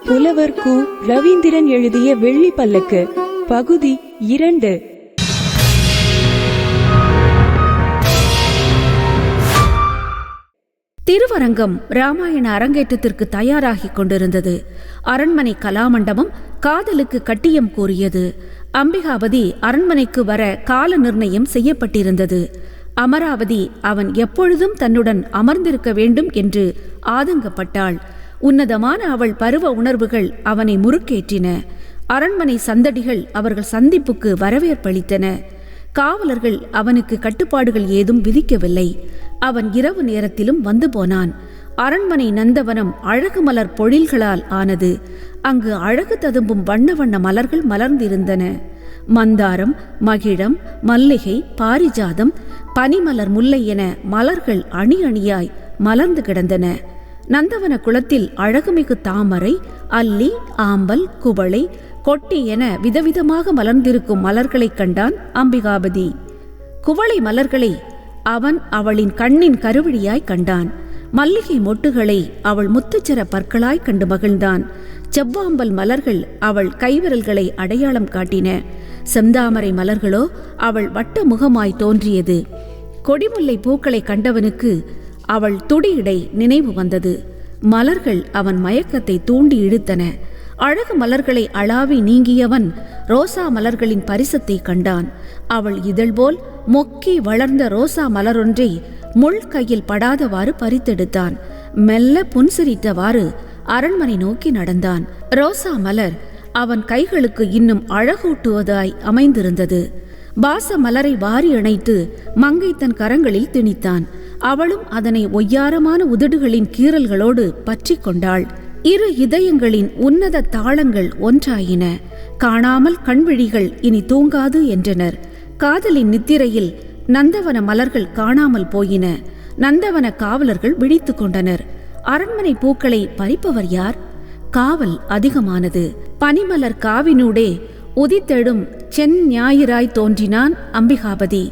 புலவர் கு. ரவீந்திரன் எழுதிய வெள்ளி பல்லக்கு பகுதி 2. திருவரங்கம் ராமாயண அரங்கேற்றத்திற்கு தயாராகிக் கொண்டிருந்தது. அரண்மனை கலாமண்டபம் காதலுக்கு கட்டியம் கூறியது. அம்பிகாபதி அரண்மனைக்கு வர கால நிர்ணயம் செய்யப்பட்டிருந்தது. அமராவதி அவன் எப்பொழுதும் தன்னுடன் அமர்ந்திருக்க வேண்டும் என்று ஆதங்கப்பட்டாள். உன்னதமான அவள் பருவ உணர்வுகள் அவனை முறுக்கேற்றின. அரண்மனை சந்தடிகள் அவர்கள் சந்திப்புக்கு வரவேற்பளித்தன. காவலர்கள் அவனுக்கு கட்டுப்பாடுகள் ஏதும் விதிக்கவில்லை. அவன் இரவு நேரத்திலும் வந்து போனான். அரண்மனை நந்தவனம் அழகு மலர் பொழில்களால் ஆனது. அங்கு அழகு ததும்பும் வண்ண வண்ண மலர்கள் மலர்ந்திருந்தன. மந்தாரம், மகிழம், மல்லிகை, பாரிஜாதம், பனிமலர், முல்லை என மலர்கள் அணி அணியாய் மலர்ந்து கிடந்தன. நந்தவன குளத்தில் அழகுமிகு தாமரை, அல்லி, ஆம்பல், குவளை, கொட்டி என விதவிதமாக மலர்ந்திருக்கும் மலர்களை கண்டான் அம்பிகாபதி. குவளை மலர்களை அவன் அவளின் கண்ணின் கருவிழியாய் கண்டான். மல்லிகை மொட்டுகளை அவள் முத்துச்சர பற்களாய் கண்டு மகிழ்ந்தான். செவ்வாம்பல் மலர்கள் அவள் கைவிரல்களை அடையாளம் காட்டின. செந்தாமரை மலர்களோ அவள் வட்ட முகமாய் தோன்றியது. கொடிமுல்லை பூக்களை கண்டவனுக்கு அவள் துடியிடை நினைவு வந்தது. மலர்கள் அவன் மயக்கத்தை தூண்டி இழுத்தன. அழகு மலர்களை அளாவி நீங்கியவன் ரோசா மலர்களின் பரிசத்தை கண்டான். அவள் இதழ்போல் மொக்கி வளர்ந்த ரோசா மலரொன்றை முள் கையில் படாதவாறு பறித்தெடுத்தான். மெல்ல புன்சிரித்தவாறு அரண்மனை நோக்கி நடந்தான். ரோசா மலர் அவன் கைகளுக்கு இன்னும் அழகூட்டுவதாய் அமைந்திருந்தது. பாச மலரை வாரி அணைத்து மங்கை தன் கரங்களில் திணித்தான். அவளும் அதனை ஒய்யாரமான உதடுகளின் கீறல்களோடு பற்றி கொண்டாள். இரு இதயங்களின் உன்னத தாளங்கள் ஒன்றாயின. காணாமல் கண்விழிகள் இனி தூங்காது என்றனர். காதலின் நித்திரையில் நந்தவன மலர்கள் காணாமல் போயின. நந்தவன காவலர்கள் விழித்து கொண்டனர். அரண்மனை பூக்களை பறிப்பவர் யார்? காவல் அதிகமானது. பனிமலர் காவினூடே உதித்தெடும் சென் ஞாயிறாய் தோன்றினான் அம்பிகாபதி.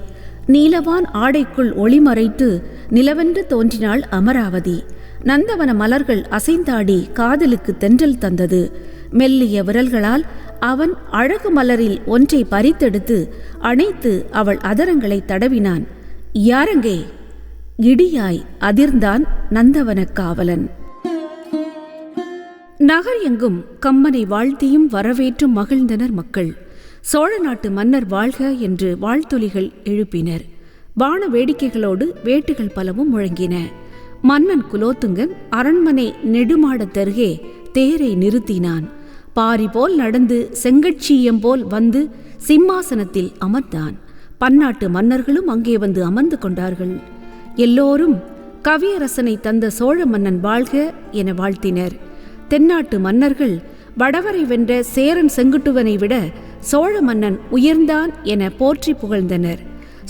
நீலவான் ஆடைக்குள் ஒளிமறைத்து நிலவென்று தோன்றினாள் அமராவதி. நந்தவன மலர்கள் அசைந்தாடி காதலுக்கு தென்றல் தந்தது. மெல்லிய விரல்களால் அவன் அழகு மலரில் ஒன்றை பறித்தெடுத்து அணைத்து அவள் அதரங்களை தடவினான். யாரங்கே? இடியாய் அதிர்ந்தான் நந்தவன காவலன். நகர் எங்கும் கம்மனை வாழ்த்தியும் வரவேற்றும் மகிழ்ந்தனர் மக்கள். சோழ நாட்டு மன்னர் வாழ்க என்று வாழ்த்தொலிகள் எழுப்பினர். வான வேடிக்கைகளோடு வேட்டுகள் பலவும் முழங்கின. மன்னன் குலோத்துங்கன் அரண்மனை நெடுமாடத்தருகே தேரை நிறுத்தினான். பாரி போல் நடந்து செங்கட்சியம் போல் வந்து சிம்மாசனத்தில் அமர்ந்தான். பன்னாட்டு மன்னர்களும் அங்கே வந்து அமர்ந்து கொண்டார்கள். எல்லோரும் கவியரசனை தந்த சோழ மன்னன் வாழ்க என வாழ்த்தினர். தென்னாட்டு மன்னர்கள் வடவரை வென்ற சேரன் செங்குட்டுவனை விட சோழ மன்னன் உயர்ந்தான் என போற்றி புகழ்ந்தனர்.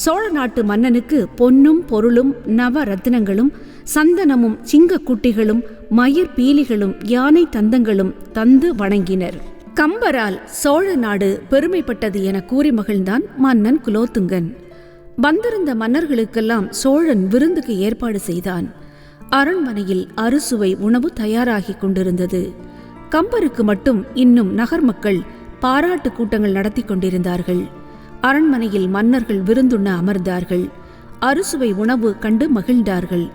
சோழ நாட்டு மன்னனுக்கு பொன்னும் பொருளும் நவ ரத்தினங்களும் சந்தனமும் சிங்கக்குட்டிகளும் மயிர் பீலிகளும் யானை தந்தங்களும் தந்து வணங்கினர். கம்பரால் சோழ நாடு பெருமைப்பட்டது என கூறி மகிழ்ந்தான் மன்னன் குலோத்துங்கன். வந்திருந்த மன்னர்களுக்கெல்லாம் சோழன் விருந்துக்கு ஏற்பாடு செய்தான். அரண்மனையில் அறுசுவை உணவு தயாராகி கொண்டிருந்தது. கம்பருக்கு மட்டும் இன்னும் நகர் மக்கள் பாராட்டு கூட்டங்கள் நடத்தி கொண்டிருந்தார்கள். அரண்மனையில் மன்னர்கள் விருந்துண்ண அமர்ந்தார்கள். அறுசுவை உணவு கண்டு மகிழ்ந்தார்கள்.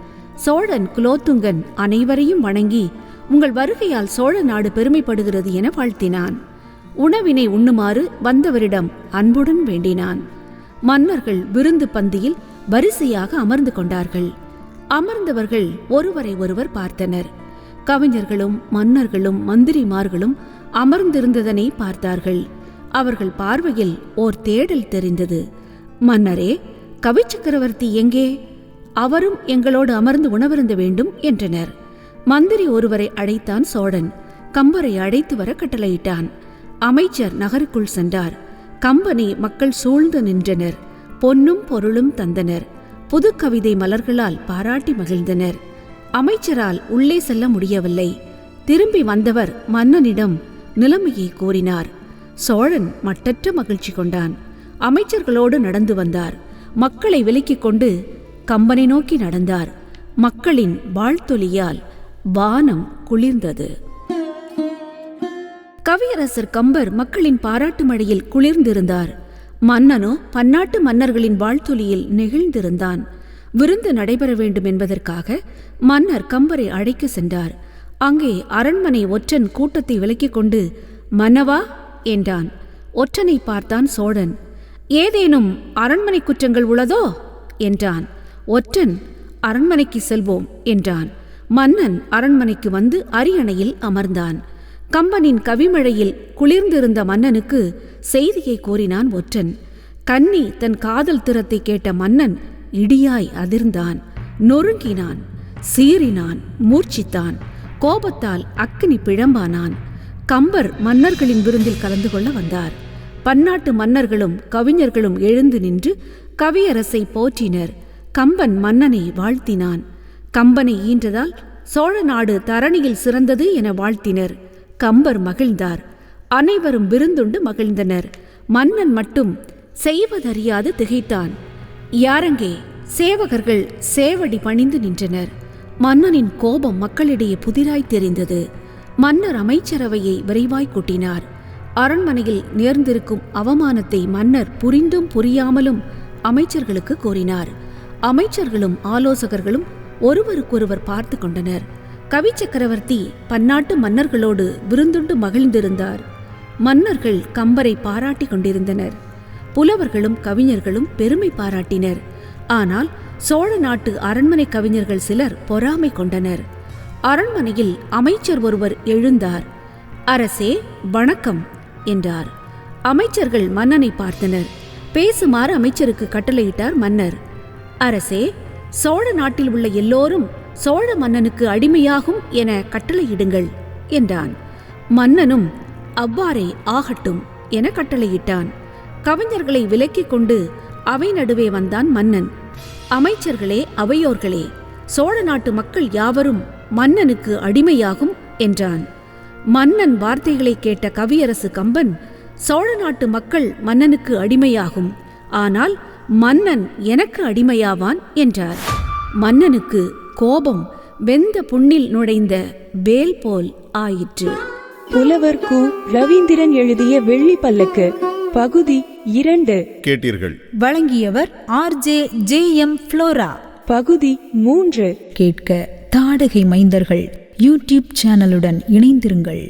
சோழன் குலோத்துங்கன் அனைவரையும் வணங்கி உங்கள் வருகையால் சோழ நாடு பெருமைப்படுகிறது என வாழ்த்தினான். உணவினை உண்ணுமாறு வந்தவரிடம் அன்புடன் வேண்டினான். மன்னர்கள் விருந்து பந்தியில் வரிசையாக அமர்ந்து கொண்டார்கள். அமர்ந்தவர்கள் ஒருவரை ஒருவர் பார்த்தனர். கவிஞர்களும் மன்னர்களும் மந்திரிமார்களும் அமர்ந்திருந்ததனை பார்த்தார்கள். அவர்கள் பார்வையில் ஓர் தேடல் தெரிந்தது. மன்னரே, கவி சக்கரவர்த்தி எங்கே? அவரும் எங்களோடு அமர்ந்து உணவருந்த வேண்டும் என்றனர். மந்திரி ஒருவரை அழைத்தான் சோழன். கம்பரை அழைத்து வர கட்டளையிட்டான். அமைச்சர் நகருக்குள் சென்றார். கம்பனை மக்கள் சூழ்ந்து நின்றனர். பொன்னும் பொருளும் தந்தனர். புது கவிதை மலர்களால் பாராட்டி மகிழ்ந்தனர். அமைச்சரால் உள்ளே செல்ல முடியவில்லை. திரும்பி வந்தவர் மன்னனிடம் நிலைமையை கூறினார். சோழன் மட்டற்ற மகிழ்ச்சி கொண்டான். அமைச்சர்களோடு நடந்து வந்தார். மக்களை விலக்கிக் கொண்டு கம்பனை நோக்கி நடந்தார். மக்களின் வாழ்த்தொலியால் வானம் குளிர்ந்தது. கவியரசர் கம்பர் மக்களின் பாராட்டு மழையில் குளிர்ந்திருந்தார். மன்னனோ பன்னாட்டு மன்னர்களின் வாழ்த்துளியில் நெகிழ்ந்திருந்தான். விருந்து நடைபெற வேண்டும் என்பதற்காக மன்னர் கம்பரை அழைக்க சென்றார். அங்கே அரண்மனை ஒற்றன் கூட்டத்தை விலக்கிக் கொண்டு மன்னவா என்றான். ஒற்றனை பார்த்தான் சோழன். ஏதேனும் அரண்மனை குற்றங்கள் உள்ளதோ என்றான். ஒற்றன் அரண்மனைக்கு செல்வோம் என்றான். மன்னன் அரண்மனைக்கு வந்து அரியணையில் அமர்ந்தான். கம்பனின் கவிமழையில் குளிர்ந்திருந்த மன்னனுக்கு செய்தியை கூறினான் ஒற்றன். கன்னி தன் காதல் திறத்தை கேட்ட மன்னன் இடியாய் அதிர்ந்தான், நொறுங்கினான், சீறினான், மூர்ச்சித்தான், கோபத்தால் அக்கினி பிழம்பானான். கம்பர் மன்னர்களின் விருந்தில் கலந்து கொள்ள வந்தார். பன்னாட்டு மன்னர்களும் கவிஞர்களும் எழுந்து நின்று கவியரசை போற்றினர். கம்பன் மன்னனை வாழ்த்தினான். கம்பனை ஈன்றதால் சோழ நாடு தரணியில் சிறந்தது என வாழ்த்தினர். கம்பர் மகிழ்ந்தார். அனைவரும் விருந்துண்டு மகிழ்ந்தனர். மன்னன் மட்டும் செய்வதறியாது திகைத்தான். யாரங்கே சேவகர்கள் சேவடி பணிந்து நின்றனர். மன்னனின் கோபம் மக்களிடையே புதிராய் தெரிந்தது. மன்னர் அமைச்சரவையை விரைவாய் கூட்டினார். அரண்மனையில் நேர்ந்திருக்கும் அவமானத்தை மன்னர் புரிந்தும் புரியாமலும் அமைச்சர்களுக்கு கூறினார். அமைச்சர்களும் ஆலோசகர்களும் ஒருவருக்கொருவர் பார்த்து கொண்டனர். கவி சக்கரவர்த்தி பன்னாட்டு மன்னர்களோடு விருந்துண்டு மகிழ்ந்திருந்தார். மன்னர்கள் கம்பரை பாராட்டி கொண்டிருந்தனர். புலவர்களும் கவிஞர்களும் பெருமை பாராட்டினர். ஆனால் சோழ நாட்டு அரண்மனை கவிஞர்கள் சிலர் பொறாமை கொண்டனர். அரண்மனையில் அமைச்சர் ஒருவர் எழுந்தார். அரசே வணக்கம் என்றார். அமைச்சர்கள் மன்னனை பார்த்தனர். பேசுமாறு அமைச்சருக்கு கட்டளையிட்டார் மன்னர். அரசே, சோழ நாட்டில் உள்ள எல்லோரும் சோழ மன்னனுக்கு அடிமையாகும் என கட்டளையிடுங்கள் என்றான். மன்னனும் அவ்வாறே ஆகட்டும் என கட்டளையிட்டான். கவிஞர்களை விலக்கிக் கொண்டு அவை நடுவே வந்தான் மன்னன். அமைச்சர்களே, அவையோர்களே, சோழ நாட்டு மக்கள் யாவரும் மன்னனுக்கு அடிமையாகும் என்றான். மன்னன் வார்த்தைகளை கேட்ட கவியரசு கம்பன், சோழ நாட்டு மக்கள் மன்னனுக்கு அடிமையாகும், ஆனால் மன்னன் எனக்கு அடிமையாவான் என்றார். மன்னனுக்கு கோபம் வெந்த புண்ணில் நுழைந்த வேல் போல் ஆயிற்று. புலவர் கு. ரவீந்திரன் எழுதிய வெள்ளி பல்லக்கு பகுதி 2 கேட்டீர்கள். வழங்கியவர் RJ ஃப்ளோரா. பகுதி 3 கேட்க தாடகை மைந்தர்கள் யூடியூப் சேனலுடன் இணைந்திருங்கள்.